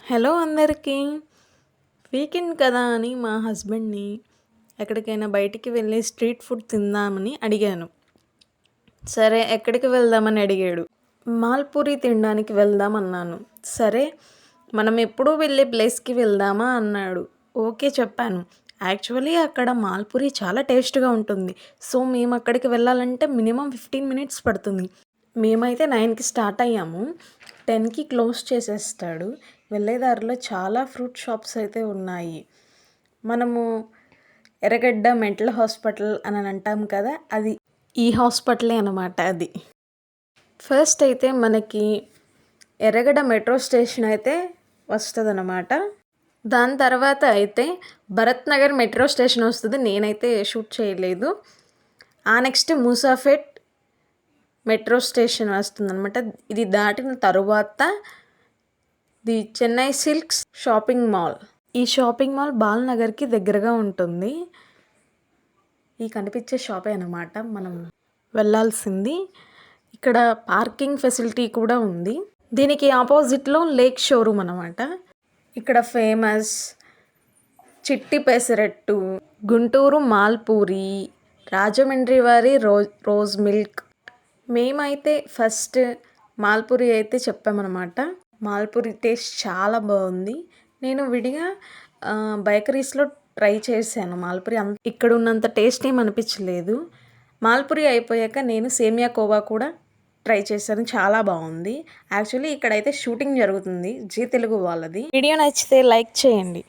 Hello అందరికీ. Weekend కదా అని మా హస్బెండ్ని ఎక్కడికైనా బయటికి వెళ్ళి స్ట్రీట్ ఫుడ్ తిందామని అడిగాను. సరే ఎక్కడికి వెళ్దామని అడిగాడు. మాల్పూరి తినడానికి వెళ్దాం అన్నాను. సరే మనం ఎప్పుడూ వెళ్ళే ప్లేస్కి వెళ్దామా అన్నాడు. ఓకే చెప్పాను. యాక్చువల్లీ అక్కడ మాల్పూరి చాలా టేస్ట్గా ఉంటుంది. సో మేము అక్కడికి వెళ్ళాలంటే మినిమం 15 మినిట్స్ పడుతుంది. మేమైతే 9కి స్టార్ట్ అయ్యాము. 10కి క్లోజ్ చేసేస్తాడు. వెళ్ళే దారిలో చాలా ఫ్రూట్ షాప్స్ అయితే ఉన్నాయి. మనము ఎర్రగడ్డ మెంటల్ హాస్పిటల్ అని అంటాం కదా, అది ఈ హాస్పిటలే అన్నమాట అది. ఫస్ట్ అయితే మనకి ఎర్రగడ్డ మెట్రో స్టేషన్ అయితే వస్తుందన్నమాట. దాని తర్వాత అయితే భరత్ నగర్ మెట్రో స్టేషన్ వస్తుంది. నేనైతే షూట్ చేయలేదు. ఆ నెక్స్ట్ మూసాపేట్ మెట్రో స్టేషన్ వస్తుందన్నమాట. ఇది దాటిన తరువాత the Chennai silks shopping mall. ఈ షాపింగ్ మాల్ బాలనగర్కి దగ్గరగా ఉంటుంది. ఈ కనిపించే షాపే అన్నమాట మనం వెళ్ళాల్సింది. ఇక్కడ పార్కింగ్ ఫెసిలిటీ కూడా ఉంది. దీనికి ఆపోజిట్లో లేక్ షోరూమ్ అన్నమాట. ఇక్కడ ఫేమస్ చిట్టి పెసరట్టు, గుంటూరు మాల్పూరి, రాజమండ్రి వారి రోజ్ మిల్క్. మేమైతే ఫస్ట్ మాల్పూరి అయితే చెప్పామన్నమాట. మాల్పూరి టేస్ట్ చాలా బాగుంది. నేను విడిగా బేకరీస్లో ట్రై చేశాను మాల్పూరి. ఇక్కడ ఉన్నంత టేస్ట్ ఏం అనిపించలేదు. మాల్పూరి అయిపోయాక నేను సేమియా కోవా కూడా ట్రై చేశాను. చాలా బాగుంది. యాక్చువల్లీ ఇక్కడైతే షూటింగ్ జరుగుతుంది, జీ తెలుగు వాళ్ళది. వీడియో నచ్చితే లైక్ చేయండి.